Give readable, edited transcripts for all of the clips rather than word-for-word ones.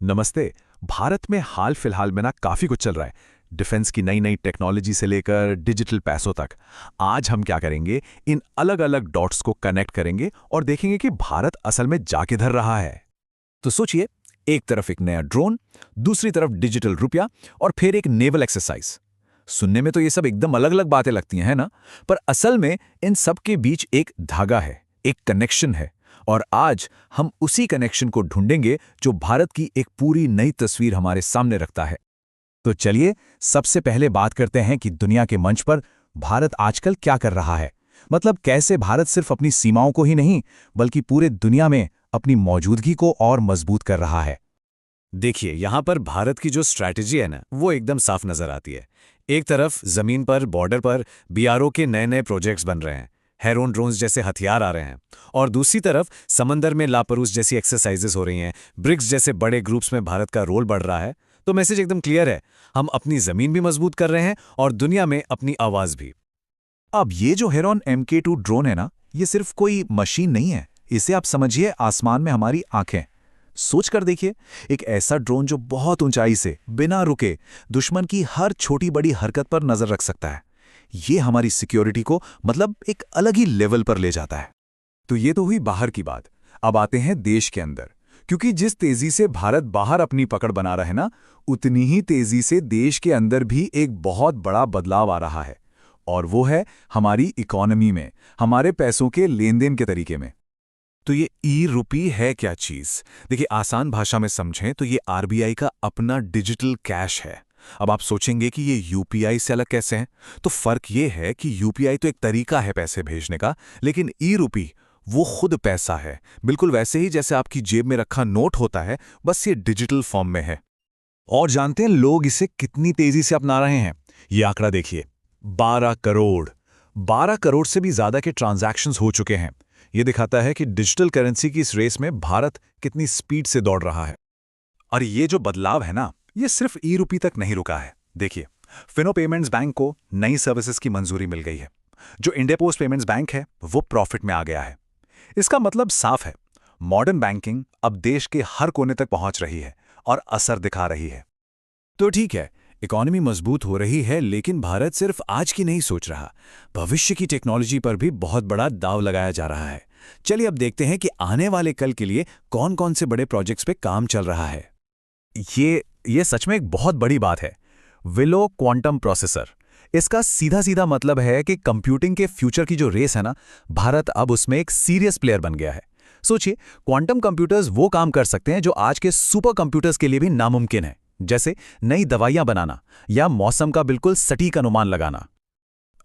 नमस्ते। भारत में हाल फिलहाल में ना काफ़ी कुछ चल रहा है। डिफेंस की नई नई टेक्नोलॉजी से लेकर डिजिटल पैसों तक। आज हम क्या करेंगे, इन अलग अलग डॉट्स को कनेक्ट करेंगे और देखेंगे कि भारत असल में जा किधर रहा है। तो सोचिए, एक तरफ एक नया ड्रोन, दूसरी तरफ डिजिटल रुपया और फिर एक नेवल एक्सरसाइज। सुनने में तो ये सब एकदम अलग अलग बातें लगती हैं, है ना? पर असल में इन सब के बीच एक धागा है, एक कनेक्शन है। और आज हम उसी कनेक्शन को ढूंढेंगे जो भारत की एक पूरी नई तस्वीर हमारे सामने रखता है। तो चलिए सबसे पहले बात करते हैं कि दुनिया के मंच पर भारत आजकल क्या कर रहा है। मतलब कैसे भारत सिर्फ अपनी सीमाओं को ही नहीं बल्कि पूरे दुनिया में अपनी मौजूदगी को और मजबूत कर रहा है। देखिए, यहाँ पर भारत की जो स्ट्रैटेजी है ना, वो एकदम साफ नजर आती है। एक तरफ जमीन पर, बॉर्डर पर बीआरओ के नए नए प्रोजेक्ट्स बन रहे हैं, हेरोन ड्रोन्स जैसे हथियार आ रहे हैं, और दूसरी तरफ समंदर में लापरूस जैसी एक्सरसाइजेस हो रही हैं, ब्रिक्स जैसे बड़े ग्रुप्स में भारत का रोल बढ़ रहा है। तो मैसेज एकदम क्लियर है, हम अपनी जमीन भी मजबूत कर रहे हैं और दुनिया में अपनी आवाज भी। अब ये जो हेरॉन MK2 ड्रोन है ना, ये सिर्फ कोई मशीन नहीं है। इसे आप समझिए आसमान में हमारी आंखें। सोच कर देखिए, एक ऐसा ड्रोन जो बहुत ऊंचाई से बिना रुके दुश्मन की हर छोटी बड़ी हरकत पर नजर रख सकता है। ये हमारी सिक्योरिटी को मतलब एक अलग ही लेवल पर ले जाता है। तो ये तो हुई बाहर की बात। अब आते हैं देश के अंदर, क्योंकि जिस तेजी से भारत बाहर अपनी पकड़ बना रहा है ना, उतनी ही तेजी से देश के अंदर भी एक बहुत बड़ा बदलाव आ रहा है। और वो है हमारी इकोनॉमी में, हमारे पैसों के लेन देन के तरीके में। तो ये ई-रुपी है क्या चीज? देखिए, आसान भाषा में समझें तो ये आरबीआई का अपना डिजिटल कैश है। अब आप सोचेंगे कि ये यूपीआई से अलग कैसे है? तो फर्क ये है कि यूपीआई तो एक तरीका है पैसे भेजने का, लेकिन ई-रुपी वो खुद पैसा है, बिल्कुल वैसे ही जैसे आपकी जेब में रखा नोट होता है, बस ये डिजिटल फॉर्म में है। और जानते हैं लोग इसे कितनी तेजी से अपना रहे हैं? ये आंकड़ा देखिए, 12 करोड़। 12 करोड़ से भी ज्यादा के ट्रांजैक्शंस हो चुके हैं। ये दिखाता है कि डिजिटल करेंसी की इस रेस में भारत कितनी स्पीड से दौड़ रहा है। और ये जो बदलाव है ना, ये सिर्फ ई-रुपी तक नहीं रुका है। देखिए, फिनो पेमेंट्स बैंक को नई सर्विसेज की मंजूरी मिल गई है। जो इंडिया पोस्ट पेमेंट्स बैंक है, वो प्रॉफिट में आ गया है। इसका मतलब साफ है, मॉडर्न बैंकिंग अब देश के हर कोने तक पहुंच रही है और असर दिखा रही है। तो ठीक है, इकोनॉमी मजबूत हो रही है, लेकिन भारत सिर्फ आज की नहीं सोच रहा, भविष्य की टेक्नोलॉजी पर भी बहुत बड़ा दांव लगाया जा रहा है। चलिए अब देखते हैं कि आने वाले कल के लिए कौन कौन से बड़े प्रोजेक्ट्स पे काम चल रहा है। ये सच में एक बहुत बड़ी बात है। विलो क्वांटम प्रोसेसर, इसका सीधा सीधा मतलब है कि कंप्यूटिंग के फ्यूचर की जो रेस है ना, भारत अब उसमें एक सीरियस प्लेयर बन गया है। सोचिए, क्वांटम कंप्यूटर्स वो काम कर सकते हैं जो आज के सुपर कंप्यूटर्स के लिए भी नामुमकिन है, जैसे नई दवाइयां बनाना या मौसम का बिल्कुल सटीक अनुमान लगाना।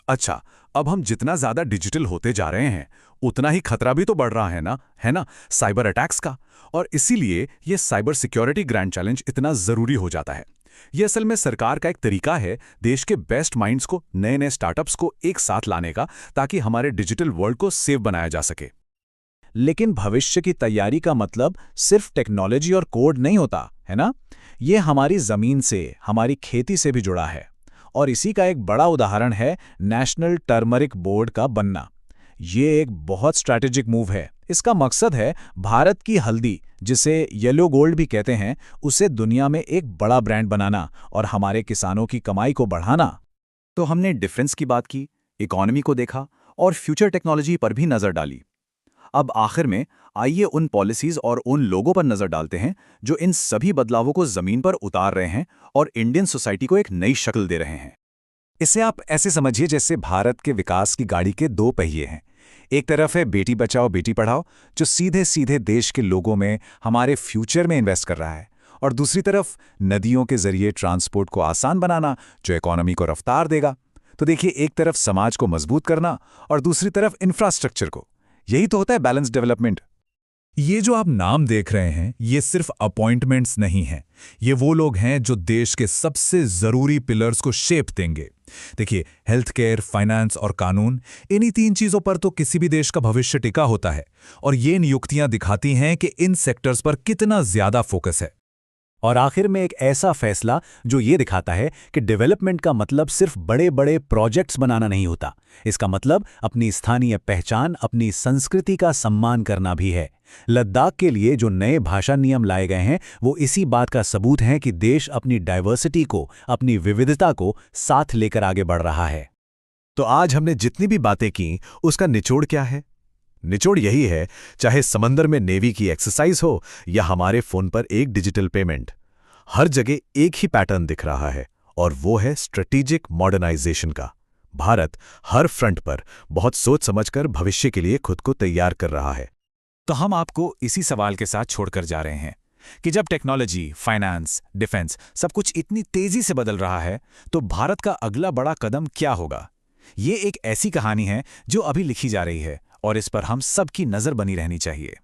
अच्छा, अब हम जितना ज्यादा डिजिटल होते जा रहे हैं, उतना ही खतरा भी तो बढ़ रहा है ना, साइबर अटैक्स का। और इसीलिए ये साइबर सिक्योरिटी ग्रैंड चैलेंज इतना जरूरी हो जाता है। ये असल में सरकार का एक तरीका है देश के बेस्ट माइंड्स को, नए नए स्टार्टअप्स को एक साथ लाने का, ताकि हमारे डिजिटल वर्ल्ड को सेफ बनाया जा सके। लेकिन भविष्य की तैयारी का मतलब सिर्फ टेक्नोलॉजी और कोड नहीं होता, है ना? ये हमारी जमीन से, हमारी खेती से भी जुड़ा है। और इसी का एक बड़ा उदाहरण है नेशनल टर्मरिक बोर्ड का बनना। ये एक बहुत स्ट्रैटेजिक मूव है। इसका मकसद है भारत की हल्दी, जिसे येलो गोल्ड भी कहते हैं, उसे दुनिया में एक बड़ा ब्रांड बनाना और हमारे किसानों की कमाई को बढ़ाना। तो हमने डिफेंस की बात की, इकोनॉमी को देखा और फ्यूचर टेक्नोलॉजी पर भी नजर डाली। अब आखिर में आइए उन पॉलिसीज और उन लोगों पर नजर डालते हैं जो इन सभी बदलावों को जमीन पर उतार रहे हैं और इंडियन सोसाइटी को एक नई शक्ल दे रहे हैं। इसे आप ऐसे समझिए जैसे भारत के विकास की गाड़ी के दो पहिए हैं। एक तरफ है बेटी बचाओ बेटी पढ़ाओ, जो सीधे सीधे देश के लोगों में, हमारे फ्यूचर में इन्वेस्ट कर रहा है। और दूसरी तरफ नदियों के जरिए ट्रांसपोर्ट को आसान बनाना, जो इकोनॉमी को रफ्तार देगा। तो देखिए, एक तरफ समाज को मजबूत करना और दूसरी तरफ इंफ्रास्ट्रक्चर को। यही तो होता है बैलेंस डेवलपमेंट। ये जो आप नाम देख रहे हैं, ये सिर्फ अपॉइंटमेंट्स नहीं हैं। ये वो लोग हैं जो देश के सबसे जरूरी पिलर्स को शेप देंगे। देखिए, हेल्थ केयर, फाइनेंस और कानून, इन्हीं 3 चीजों पर तो किसी भी देश का भविष्य टिका होता है। और ये नियुक्तियां दिखाती हैं कि इन सेक्टर्स पर कितना ज्यादा फोकस है। और आखिर में एक ऐसा फैसला जो ये दिखाता है कि डेवलपमेंट का मतलब सिर्फ बड़े बड़े प्रोजेक्ट्स बनाना नहीं होता। इसका मतलब अपनी स्थानीय पहचान, अपनी संस्कृति का सम्मान करना भी है। लद्दाख के लिए जो नए भाषा नियम लाए गए हैं वो इसी बात का सबूत हैं कि देश अपनी डाइवर्सिटी को, अपनी विविधता को साथ लेकर आगे बढ़ रहा है। तो आज हमने जितनी भी बातें की उसका निचोड़ क्या है? निचोड़ यही है, चाहे समंदर में नेवी की एक्सरसाइज हो या हमारे फोन पर एक डिजिटल पेमेंट, हर जगह एक ही पैटर्न दिख रहा है और वो है स्ट्रेटेजिक मॉडर्नाइजेशन का। भारत हर फ्रंट पर बहुत सोच समझकर भविष्य के लिए खुद को तैयार कर रहा है। तो हम आपको इसी सवाल के साथ छोड़कर जा रहे हैं कि जब टेक्नोलॉजी, फाइनेंस, डिफेंस सब कुछ इतनी तेजी से बदल रहा है तो भारत का अगला बड़ा कदम क्या होगा? ये एक ऐसी कहानी है जो अभी लिखी जा रही है और इस पर हम सबकी नजर बनी रहनी चाहिए।